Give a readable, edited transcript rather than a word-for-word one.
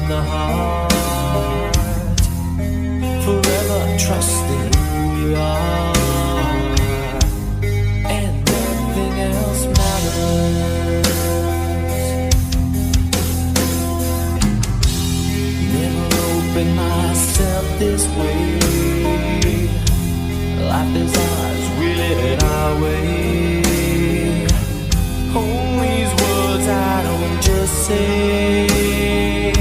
the heart, forever trusting who you are, and nothing else matters. Never open myself this way. Life is ours, we live it our way. All these words I don't just say.